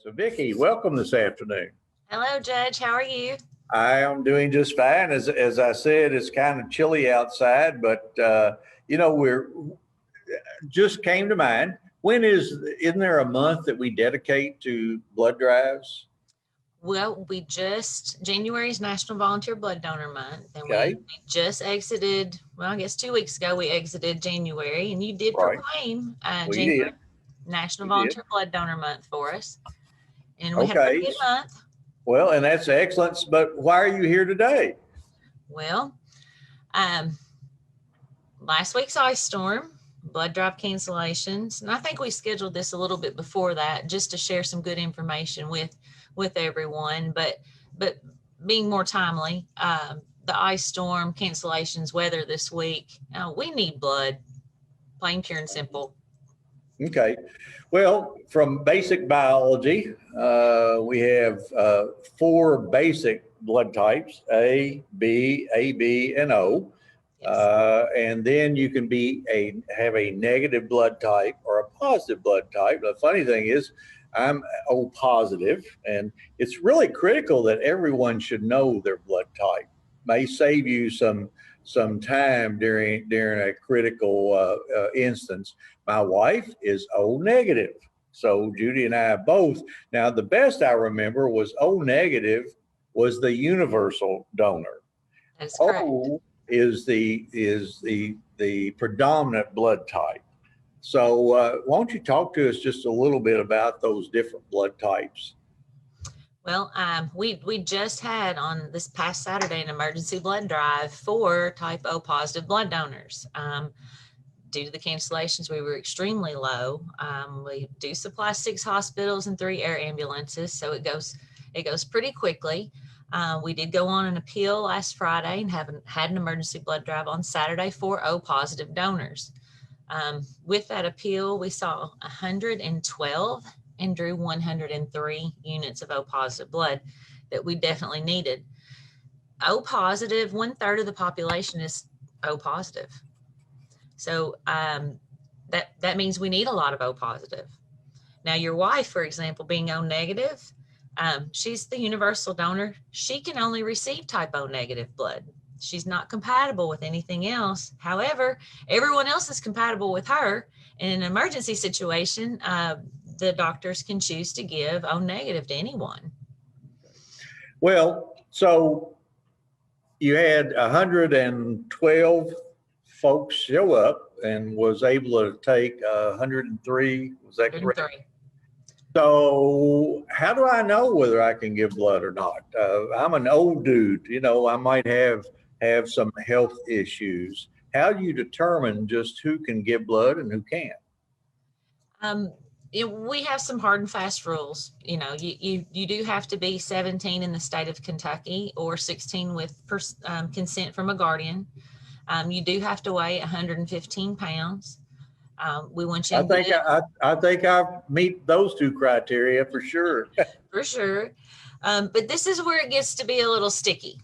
So Vicki, welcome this afternoon. Hello, Judge. How are you? I am doing just fine. As I said, it's kind of chilly outside, but we're just came to mind. Isn't there a month that we dedicate to blood drives? Well, January is National Volunteer Blood Donor Month, and Okay. we just exited, well, I guess 2 weeks ago, we exited January, and you did Right. proclaim We January did. National We did. Volunteer Blood Donor Month for us. And we had a Okay. pretty good month. Well, and that's excellent. But why are you here today? Well, last week's ice storm, blood drive cancellations, and I think we scheduled this a little bit before that just to share some good information with everyone, but being more timely, the ice storm, cancellations, weather this week, we need blood, plain, pure, and simple. Okay. Well, from basic biology, we have 4 basic blood types: A, B, AB, and O. Yes. And then you can have a negative blood type or a positive blood type. The funny thing is, I'm O positive, and it's really critical that everyone should know their blood type. May save you some time during a critical instance. My wife is O negative, so Judy and I both. Now, the best I remember was O negative was the universal donor. That's correct. O is the predominant blood type. So why don't you talk to us just a little bit about those different blood types? Well, we just had on this past Saturday an emergency blood drive for type O positive blood donors. Due to the cancellations, we were extremely low. We do supply 6 hospitals and 3 air ambulances, so it goes pretty quickly. We did go on an appeal last Friday and had an emergency blood drive on Saturday for O positive donors. With that appeal, we saw 112 and drew 103 units of O positive blood that we definitely needed. O positive, 1/3 of the population is O positive. So that means we need a lot of O positive. Now, your wife, for example, being O negative, she's the universal donor. She can only receive type O negative blood. She's not compatible with anything else. However, everyone else is compatible with her. In an emergency situation, the doctors can choose to give O negative to anyone. Well, so you had 112 folks show up and was able to take 103. Was that correct? 103. So how do I know whether I can give blood or not? I'm an old dude, I might have some health issues. How do you determine just who can give blood and who can't? We have some hard and fast rules. You do have to be 17 in the state of Kentucky or 16 with consent from a guardian. You do have to weigh 115 pounds. We want you. I think I meet those 2 criteria for sure. For sure. But this is where it gets to be a little sticky.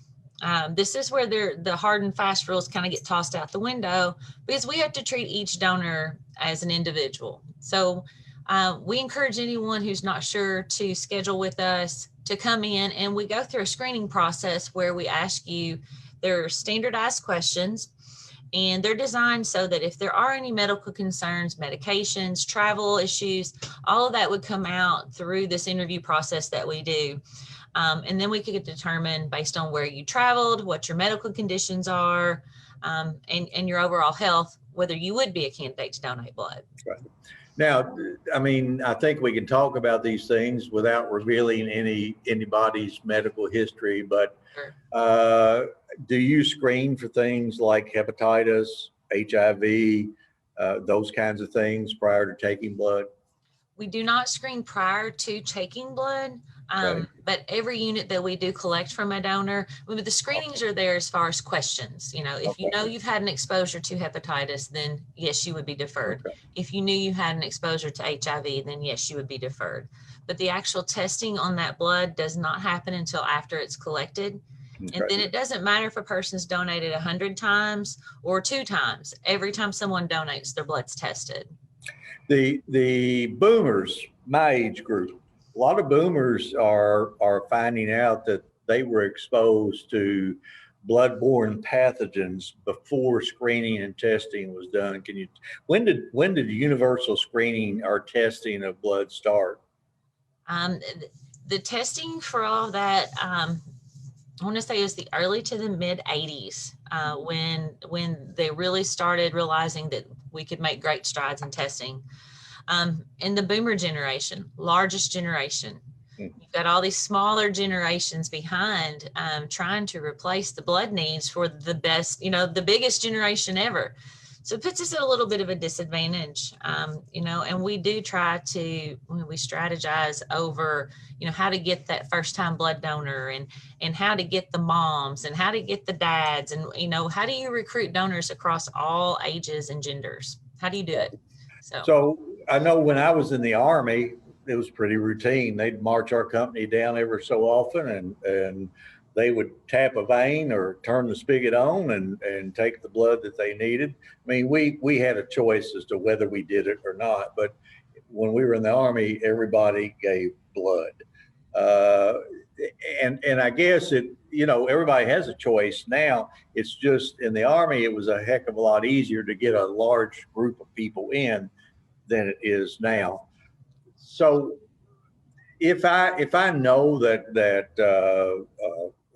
This is where the hard and fast rules kind of get tossed out the window because we have to treat each donor as an individual. So we encourage anyone who's not sure to schedule with us to come in, and we go through a screening process where we ask you, there are standardized questions, and they're designed so that if there are any medical concerns, medications, travel issues, all of that would come out through this interview process that we do. And then we could determine based on where you traveled, what your medical conditions are, and your overall health, whether you would be a candidate to donate blood. Right. Now, I think we can talk about these things without revealing anybody's medical history, but sure. Do you screen for things like hepatitis, HIV, those kinds of things prior to taking blood? We do not screen prior to taking blood, Okay. But every unit that we do collect from a donor, the screenings are there as far as questions. If you know you've had an exposure to hepatitis, then yes, you would be deferred. Okay. If you knew you had an exposure to HIV, then yes, you would be deferred. But the actual testing on that blood does not happen until after it's collected. Okay. And then it doesn't matter if a person's donated 100 times or 2 times. Every time someone donates, their blood's tested. The boomers, my age group, A lot of boomers are finding out that they were exposed to bloodborne pathogens before screening and testing was done. Can you when did universal screening or testing of blood start? Um, the testing for all that, I want to say is the early to the mid 80s, when they really started realizing that we could make great strides in testing. In the boomer generation, largest generation, you've got all these smaller generations behind, trying to replace the blood needs for the best, the biggest generation ever. So it puts us at a little bit of a disadvantage, and we do try to, when we strategize over, how to get that first time blood donor, and how to get the moms and how to get the dads, and, how do you recruit donors across all ages and genders? How do you do it? So I know when I was in the Army, it was pretty routine. They'd march our company down ever so often, and they would tap a vein or turn the spigot on and take the blood that they needed. I mean, we had a choice as to whether we did it or not, but when we were in the Army, everybody gave blood. Uh, and I guess everybody has a choice now. It's just in the Army, it was a heck of a lot easier to get a large group of people in than it is now. So if I know that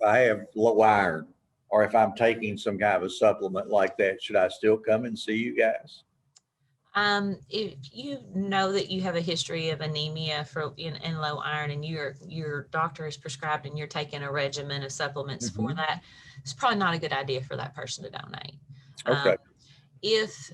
I have low iron, or if I'm taking some kind of a supplement like that, should I still come and see you guys? If you know that you have a history of anemia and low iron, and your doctor is prescribed and you're taking a regimen of supplements for that, it's probably not a good idea for that person to donate. Okay. If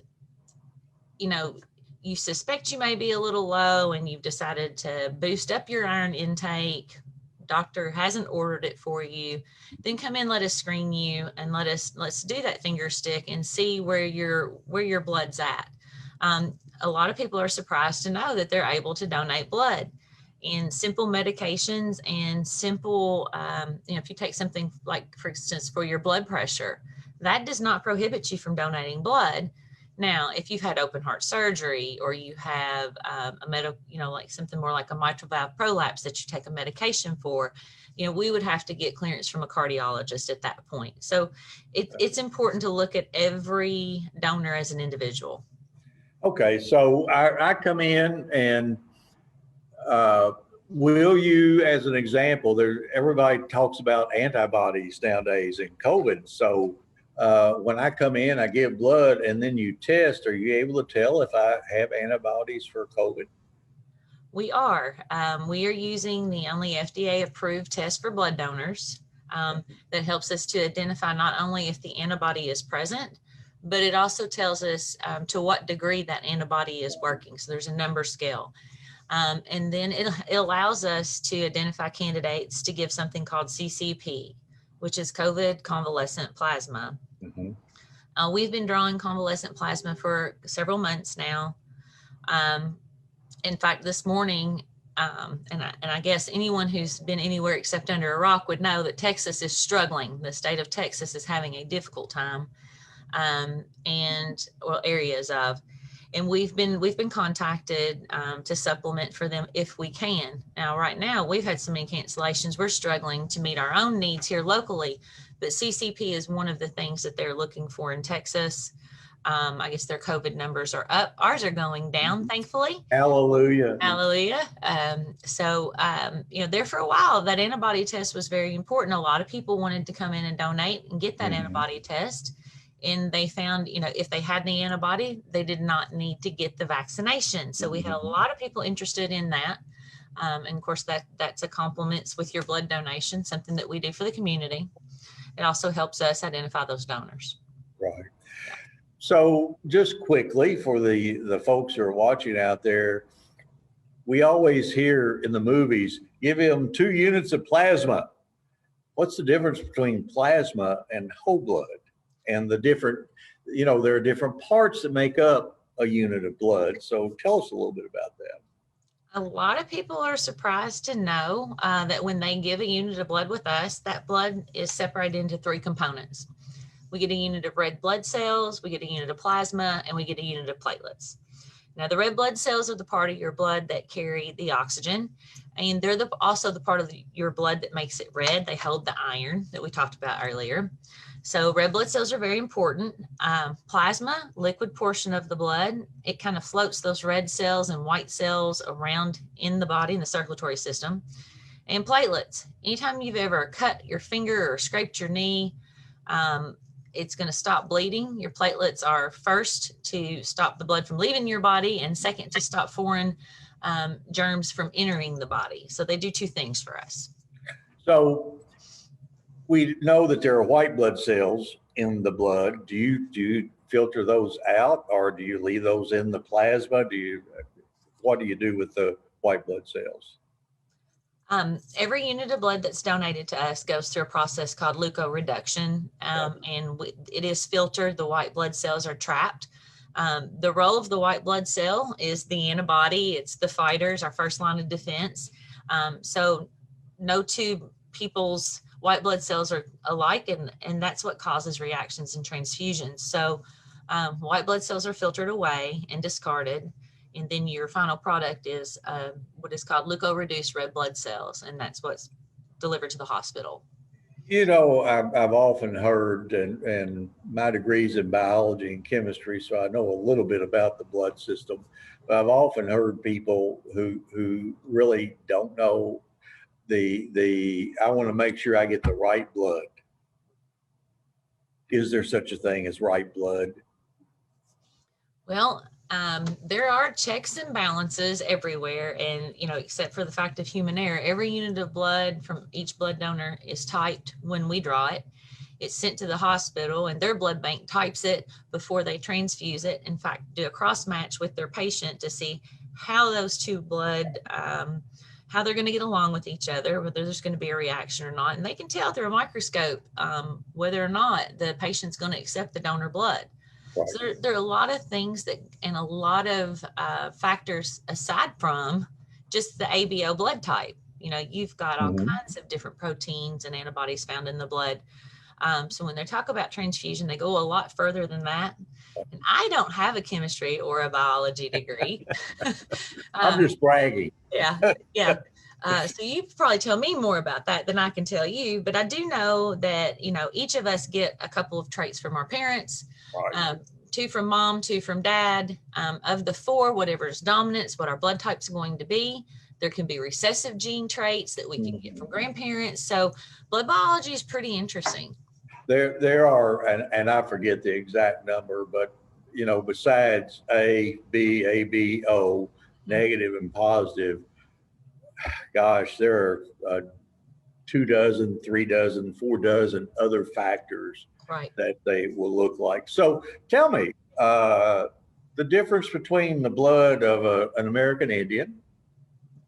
you suspect you may be a little low and you've decided to boost up your iron intake, doctor hasn't ordered it for you, then come in, let us screen you, and let's do that finger stick and see where your blood's at. A lot of people are surprised to know that they're able to donate blood. And simple medications and simple, if you take something like, for instance, for your blood pressure, that does not prohibit you from donating blood. Now, if you've had open heart surgery, or you have a medical, like something more like a mitral valve prolapse that you take a medication for, we would have to get clearance from a cardiologist at that point. So it's important to look at every donor as an individual. Okay, so I come in and will you, as an example, everybody talks about antibodies nowadays and COVID. So when I come in, I give blood and then you test. Are you able to tell if I have antibodies for COVID? We are. We are using the only FDA approved test for blood donors, that helps us to identify not only if the antibody is present, but it also tells us to what degree that antibody is working. So there's a number scale. And then it allows us to identify candidates to give something called CCP, which is COVID convalescent plasma. We've been drawing convalescent plasma for several months now. In fact, this morning, and I guess anyone who's been anywhere except under a rock would know that Texas is struggling. The state of Texas is having a difficult time, areas of, and we've been contacted to supplement for them if we can. Now, right now, we've had so many cancellations. We're struggling to meet our own needs here locally, but CCP is one of the things that they're looking for in Texas. I guess their COVID numbers are up. Ours are going down, thankfully. Hallelujah. Hallelujah. There for a while, that antibody test was very important. A lot of people wanted to come in and donate and get that antibody test. And they found, if they had any antibody, they did not need to get the vaccination. So we had a lot of people interested in that. And of course, that's a complements with your blood donation, something that we do for the community. It also helps us identify those donors. Right. So just quickly for the folks who are watching out there, we always hear in the movies, give him 2 units of plasma. What's the difference between plasma and whole blood? And the different, there are different parts that make up a unit of blood. So tell us a little bit about that. A lot of people are surprised to know that when they give a unit of blood with us, that blood is separated into 3 components. We get a unit of red blood cells, we get a unit of plasma, and we get a unit of platelets. Now, the red blood cells are the part of your blood that carry the oxygen, and they're also the part of your blood that makes it red. They hold the iron that we talked about earlier. So red blood cells are very important. Plasma, liquid portion of the blood, it kind of floats those red cells and white cells around in the body, in the circulatory system. And platelets, anytime you've ever cut your finger or scraped your knee, it's going to stop bleeding. Your platelets are first to stop the blood from leaving your body, and second to stop foreign germs from entering the body. So they do two things for us. So we know that there are white blood cells in the blood. Do you filter those out, or do you leave those in the plasma? What do you do with the white blood cells? Every unit of blood that's donated to us goes through a process called leukoreduction, and it is filtered. The white blood cells are trapped. The role of the white blood cell is the antibody. It's the fighters, our first line of defense. So no two people's white blood cells are alike, and that's what causes reactions and transfusions. So white blood cells are filtered away and discarded. And then your final product is what is called leukoreduced red blood cells, and that's what's delivered to the hospital. You know, I've often heard, and my degree's in biology and chemistry, so I know a little bit about the blood system, but I've often heard people who really don't know I want to make sure I get the right blood. Is there such a thing as right blood? Well, there are checks and balances everywhere, and except for the fact of human error, every unit of blood from each blood donor is typed when we draw it. It's sent to the hospital, and their blood bank types it before they transfuse it. In fact, do a cross match with their patient to see how those two blood, how they're going to get along with each other, whether there's going to be a reaction or not. And they can tell through a microscope whether or not the patient's going to accept the donor blood. Right. So there are a lot of things and a lot of factors aside from just the ABO blood type. You've got all kinds of different proteins and antibodies found in the blood. So when they talk about transfusion, they go a lot further than that. And I don't have a chemistry or a biology degree. I'm just bragging. Yeah. So you probably tell me more about that than I can tell you, but I do know that, each of us get a couple of traits from our parents, right. 2 from mom, 2 from dad. Of the 4, whatever's dominance, what our blood type's going to be. There can be recessive gene traits that we can get from grandparents. So blood biology is pretty interesting. There are, and I forget the exact number, but besides A, B, AB, O, negative and positive, gosh, there are 2 dozen, 3 dozen, 4 dozen other factors right. that they will look like. So tell me, the difference between the blood of an American Indian,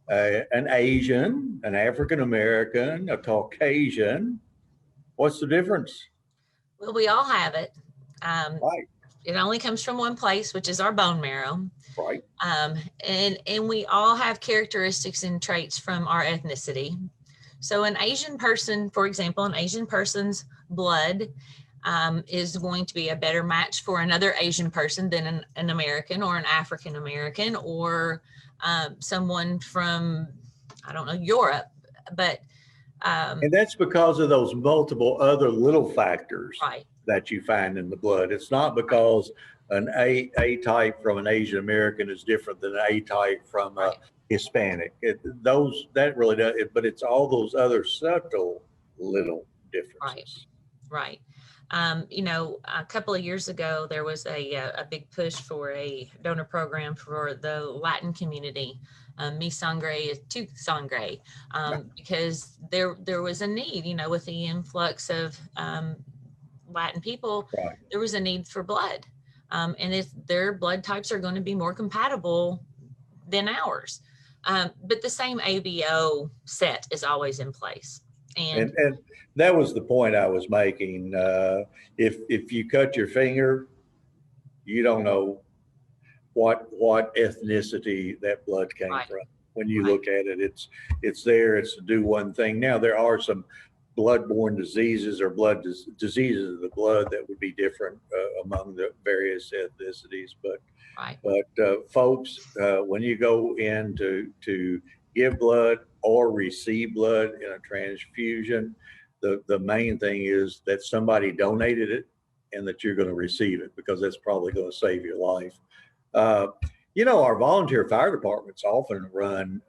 an Asian, an African American, a Caucasian, what's the difference? Well, we all have it. Right. It only comes from one place, which is our bone marrow. Right. And we all have characteristics and traits from our ethnicity. So an Asian person, for example, an Asian person's blood is going to be a better match for another Asian person than an American or an African American or someone from, I don't know, Europe. But and that's because of those multiple other little factors right. that you find in the blood. It's not because an A type from an Asian American is different than an A type from a Hispanic. That really does it, but it's all those other subtle little differences. Right. A couple of years ago, there was a big push for a donor program for the Latin community. Mi sangre, tu sangre, because there was a need, with the influx of Latin people, right. There was a need for blood. And if their blood types are going to be more compatible than ours. But the same ABO set is always in place. And that was the point I was making. If you cut your finger, you don't know what ethnicity that blood came right. from. When you right. look at it, it's there, it's to do one thing. Now there are some bloodborne diseases or diseases of the blood that would be different among the various ethnicities. Right. Folks, when you go in to give blood or receive blood in a transfusion, the main thing is that somebody donated it and that you're going to receive it, because that's probably going to save your life. Uh, our volunteer fire departments often run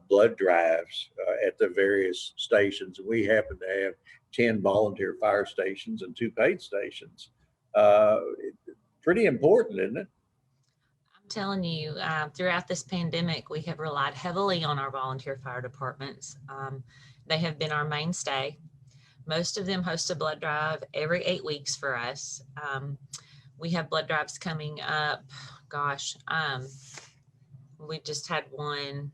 blood drives at the various stations. We happen to have 10 volunteer fire stations and 2 paid stations. Uh, Pretty important, isn't it? I'm telling you, throughout this pandemic, we have relied heavily on our volunteer fire departments. They have been our mainstay. Most of them host a blood drive every 8 weeks for us. We have blood drives coming up. Gosh, we just had one.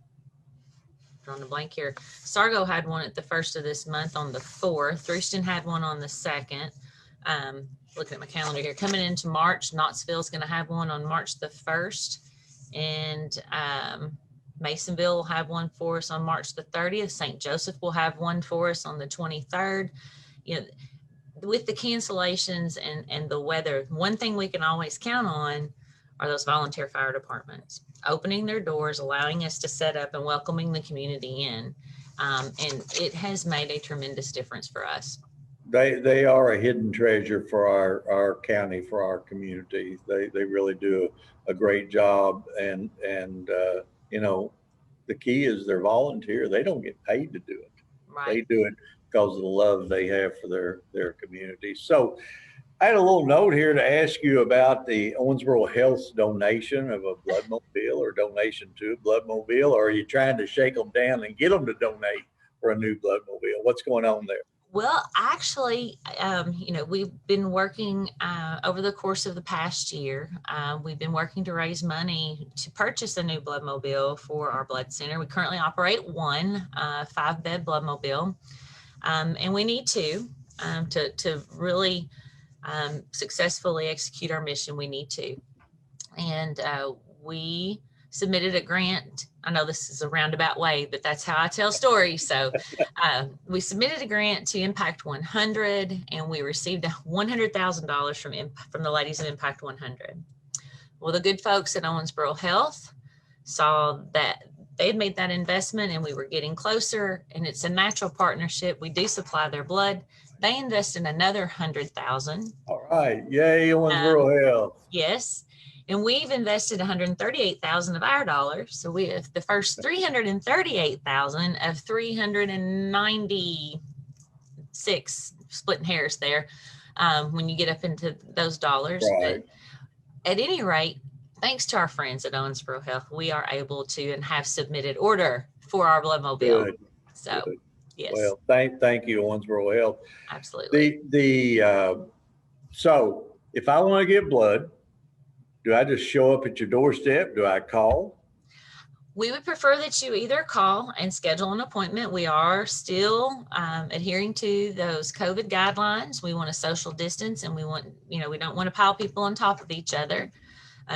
Drawing a blank here. Sargo had one at the first of this month on the 4th. Houston had one on the 2nd. Looking at my calendar here, coming into March, Knoxville is going to have one on March the 1st, and Masonville will have one for us on March the 30th. St. Joseph will have one for us on the 23rd. With the cancellations and the weather, one thing we can always count on are those volunteer fire departments opening their doors, allowing us to set up and welcoming the community in. And it has made a tremendous difference for us. They are a hidden treasure for our county, for our community. They really do a great job, and the key is they're volunteer. They don't get paid to do it. Right. They do it because of the love they have for their community. So I had a little note here to ask you about the Owensboro Health's donation of a bloodmobile, or donation to a bloodmobile, or are you trying to shake them down and get them to donate for a new bloodmobile? What's going on there? Well, actually, we've been working over the course of the past year. We've been working to raise money to purchase a new bloodmobile for our blood center. We currently operate one 5-bed bloodmobile, and we need to really successfully execute our mission. We need to, and we submitted a grant. I know this is a roundabout way, but that's how I tell stories. So we submitted a grant to Impact 100, and we received $100,000 from the ladies of Impact 100. Well, the good folks at Owensboro Health saw that they had made that investment and we were getting closer, and it's a natural partnership. We do supply their blood. They invested another $100,000. All right. Yay, Owensboro Health. Yes. And we've invested $138,000 of our dollars. So we have the first $338,000 of 396, splitting hairs there when you get up into those dollars. Right. But at any rate, thanks to our friends at Owensboro Health, we are able to and have submitted order for our bloodmobile. Good. So, Good. Yes. Well, thank you, Owensboro Health. Absolutely. So if I want to get blood, do I just show up at your doorstep? Do I call? We would prefer that you either call and schedule an appointment. We are still adhering to those COVID guidelines. We want a social distance, and we don't want to pile people on top of each other.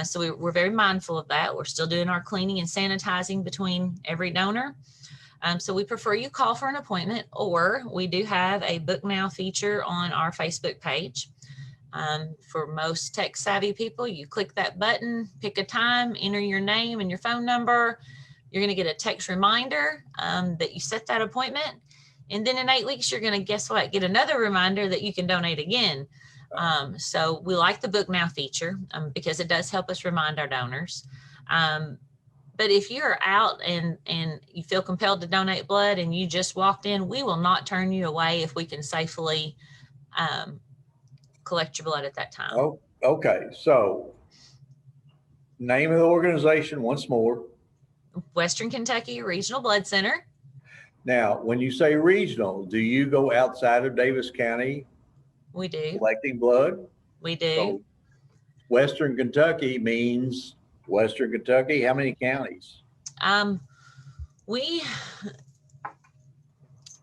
So we're very mindful of that. We're still doing our cleaning and sanitizing between every donor. So we prefer you call for an appointment, or we do have a book now feature on our Facebook page. For most tech savvy people, you click that button, pick a time, enter your name and your phone number. You're going to get a text reminder that you set that appointment. And then in 8 weeks, you're going to, guess what, get another reminder that you can donate again. So we like the book now feature because it does help us remind our donors. But if you're out and you feel compelled to donate blood and you just walked in, we will not turn you away if we can safely collect your blood at that time. Oh, okay. So name of the organization once more. Western Kentucky Regional Blood Center. Now, when you say regional, do you go outside of Daviess County? We do. Collecting blood? We do. So Western Kentucky means Western Kentucky. How many counties? We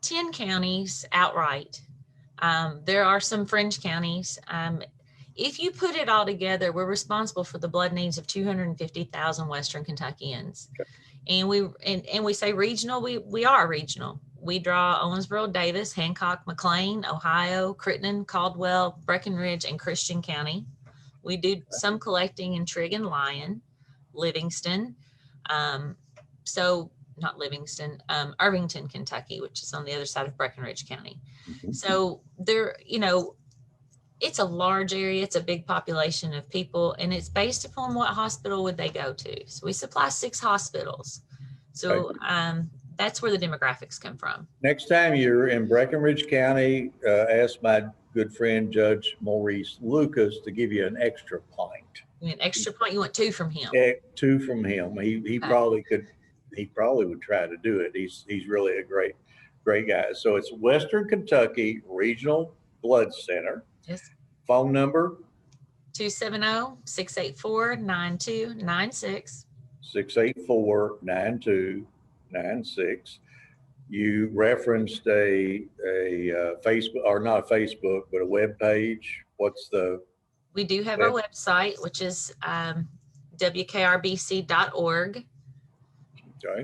10 counties outright. There are some fringe counties. If you put it all together, we're responsible for the blood needs of 250,000 Western Kentuckians. Okay. And we say regional, we are regional. we draw Owensboro, Davis, Hancock, McLean, Ohio, Crittenden, Caldwell, Breckenridge, and Christian County. We do some collecting in Trigg and Lyon, Livingston. So not Livingston, Irvington, Kentucky, which is on the other side of Breckenridge County. So there, you know, it's a large area. It's a big population of people, and it's based upon what hospital would they go to. So we supply 6 hospitals. So that's where the demographics come from. Next time you're in Breckenridge County, ask my good friend Judge Maurice Lucas to give you an extra pint. An extra pint? You want 2 from him? 2 from him. He probably could. He probably would try to do it. He's really a great guy. So it's Western Kentucky Regional Blood Center. Yes. Phone number 270-684-9296. 684-9296. You referenced a Facebook, or not a Facebook, but a web page. What's the? We do have our website, which is wkrbc.org. Okay.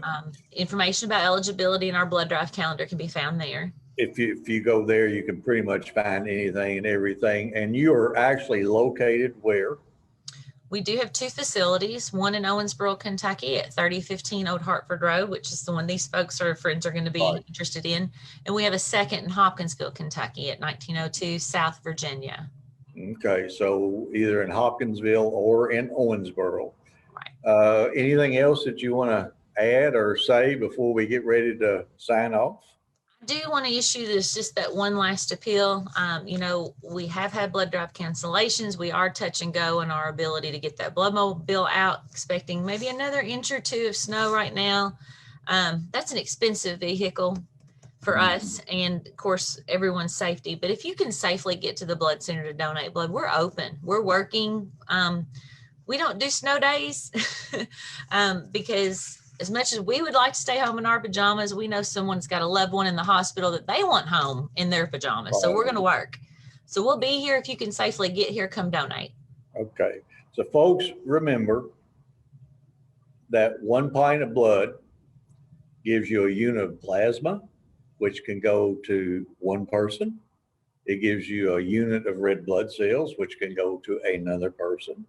Information about eligibility and our blood drive calendar can be found there. If you go there, you can pretty much find anything and everything. And you are actually located where? We do have 2 facilities, one in Owensboro, Kentucky at 3015 Old Hartford Road, which is the one these folks or friends are going to be interested in. And we have a second in Hopkinsville, Kentucky at 1902 South Virginia. Okay, so either in Hopkinsville or in Owensboro. Right. Anything else that you want to add or say before we get ready to sign off? I do want to issue this, just that one last appeal. You know, we have had blood drive cancellations. We are touch and go in our ability to get that blood mobile out, expecting maybe another inch or 2 of snow right now. That's an expensive vehicle for us and, of course, everyone's safety. But if you can safely get to the blood center to donate blood, we're open. We're working. We don't do snow days because as much as we would like to stay home in our pajamas, we know someone's got a loved one in the hospital that they want home in their pajamas. So we're going to work. So we'll be here. If you can safely get here, come donate. Okay. So folks, remember that 1 pint of blood gives you a unit of plasma, which can go to 1 person. It gives you a unit of red blood cells, which can go to another person.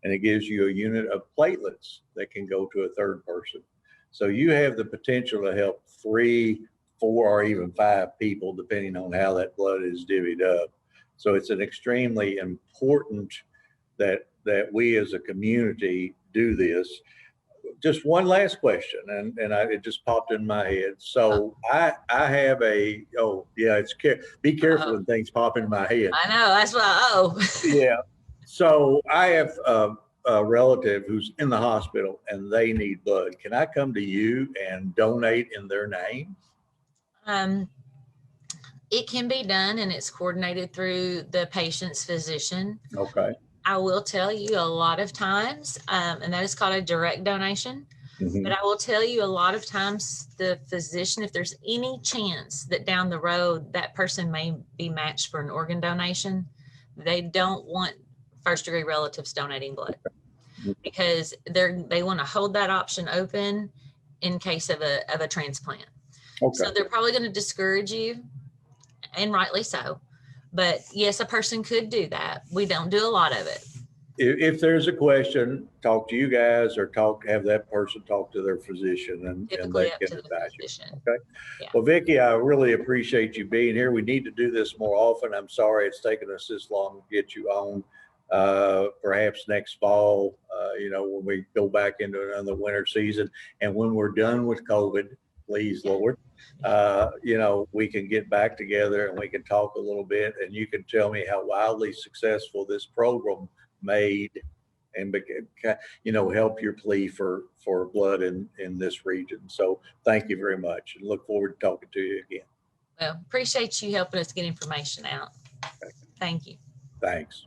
And it gives you a unit of platelets that can go to a 3rd person. So you have the potential to help 3, 4, or even 5 people, depending on how that blood is divvied up. So it's an extremely important that we as a community do this. Just one last question, and it just popped in my head. So I have be careful when things pop in my head. I know, that's why. Yeah. So I have a relative who's in the hospital and they need blood. Can I come to you and donate in their name? It can be done, and it's coordinated through the patient's physician. Okay. I will tell you a lot of times, and that is called a direct donation. Mm-hmm. But I will tell you a lot of times the physician, if there's any chance that down the road that person may be matched for an organ donation, they don't want first-degree relatives donating blood because they want to hold that option open in case of a transplant. Okay. So they're probably going to discourage you, and rightly so. But yes, a person could do that. We don't do a lot of it. If there's a question, talk to you guys or have that person talk to their physician and they can advise you. Okay. Yeah. Well, Vicki, I really appreciate you being here. We need to do this more often. I'm sorry it's taken us this long to get you on. Perhaps next fall, when we go back into another winter season and when we're done with COVID, please, Lord, we can get back together and we can talk a little bit and you can tell me how wildly successful this program made and, help your plea for blood in this region. So thank you very much and look forward to talking to you again. Well, appreciate you helping us get information out. Okay. Thank you. Thanks.